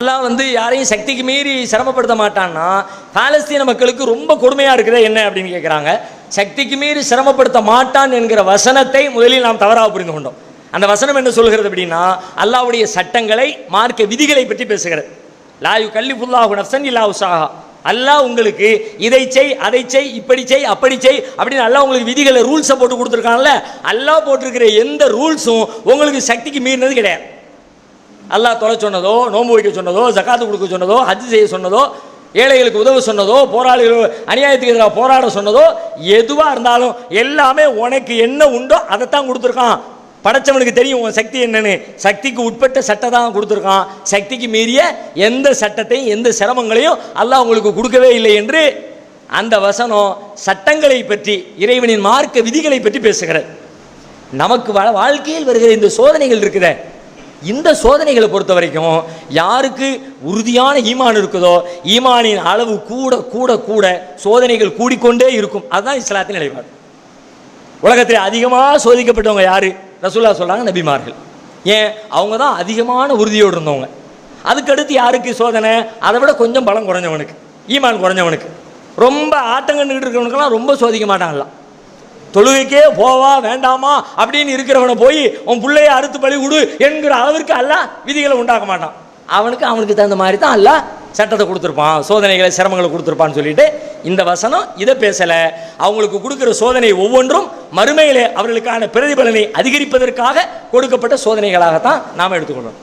அல்லாஹ் யாரையும் சக்திக்கு மீறி சிரமப்படுத்த மாட்டான்னா, பாலஸ்தீன மக்களுக்கு ரொம்ப கொடுமையா இருக்கிறது என்ன அப்படின்னு கேட்குறாங்க. சக்திக்கு மீறி சிரமப்படுத்த மாட்டான் என்கிற வசனத்தை முதலில் நாம் தவறாக புரிந்து கொண்டோம். அந்த வசனம் என்ன சொல்கிறது அப்படின்னா, அல்லாஹ்வுடைய சட்டங்களை, மார்க்க விதிகளை பற்றி பேசுகிறது. லா யுகல்லிஃபுல்லாஹு நஃப்ஸன் இல்லா உஸாஹா. அல்லாஹ் உங்களுக்கு இதை செய், அதை செய், இப்படி செய், அப்படி செய் அப்படின்னு அல்லாஹ் உங்களுக்கு விதிகளை, ரூல்ஸை போட்டு கொடுத்துருக்கான்ல. அல்லாஹ் போட்டிருக்கிற எந்த ரூல்ஸும் உங்களுக்கு சக்திக்கு மீறினது கிடையாது. அல்லாஹ் தொலை சொன்னதோ, நோன்பு வைக்க சொன்னதோ, ஜகாத்து கொடுக்க சொன்னதோ, ஹஜ் செய்ய சொன்னதோ, ஏழைகளுக்கு உதவ சொன்னதோ, போராளிகள் அநியாயத்துக்கு எதிராக போராட சொன்னதோ, எதுவாக இருந்தாலும் எல்லாமே உனக்கு என்ன உண்டோ அதைத்தான் கொடுத்துருக்கான். படைச்சவனுக்கு தெரியும் உன் சக்தி என்னன்னு. சக்திக்கு உட்பட்ட சட்டை தான் கொடுத்துருக்கான். சக்திக்கு மீறிய எந்த சட்டத்தையும் எந்த சிரமங்களையும் அல்லாஹ் உங்களுக்கு கொடுக்கவே இல்லை என்று அந்த வசனம் சட்டங்களை பற்றி, இறைவனின் மார்க்க விதிகளை பற்றி பேசுகிறது. நமக்கு வாழ்க்கையில் வருகிற இந்த சோதனைகள் இருக்குதே, இந்த சோதனைகளை பொறுத்த வரைக்கும் யாருக்கு உறுதியான ஈமான் இருக்குதோ, ஈமானின் அளவு கூட கூட கூட சோதனைகள் கூடிக்கொண்டே இருக்கும். அதுதான் இஸ்லாத்தின் நிலைப்பாடு. உலகத்தில் அதிகமாக சோதிக்கப்பட்டவங்க யாரு? ரசூலுல்லாஹ் சொல்றாங்க, நபிமார்கள். ஏன்? அவங்க தான் அதிகமான உறுதியோடு இருந்தவங்க. அதுக்கடுத்து யாருக்கு சோதனை? அதை விட கொஞ்சம் பலம் குறைஞ்சவனுக்கு, ஈமான் குறைஞ்சவனுக்கு. ரொம்ப ஆட்டங்கண்டுகிட்டு இருக்கிறவனுக்கெல்லாம் ரொம்ப சோதிக்க மாட்டாங்கல்ல. தொழுகைக்கே போவா வேண்டாமா அப்படின்னு இருக்கிறவனை போய் உன் பிள்ளைய அறுத்து பலி கொடு என்கிற அளவிற்கு அல்லாஹ் விதிகளை உண்டாக்க மாட்டான். அவனுக்கு தகுந்த மாதிரி தான் அல்லாஹ் சட்டத்தை கொடுத்துருப்பான், சோதனைகளை, சிரமங்களை கொடுத்துருப்பான்னு சொல்லிட்டு இந்த வசனம் இதை பேசலை. அவங்களுக்கு கொடுக்குற சோதனை ஒவ்வொன்றும் மறுமையிலே அவர்களுக்கான பிரதிபலனை அதிகரிப்பதற்காக கொடுக்கப்பட்ட சோதனைகளாகத்தான் நாம் எடுத்துக்கொள்ளணும்.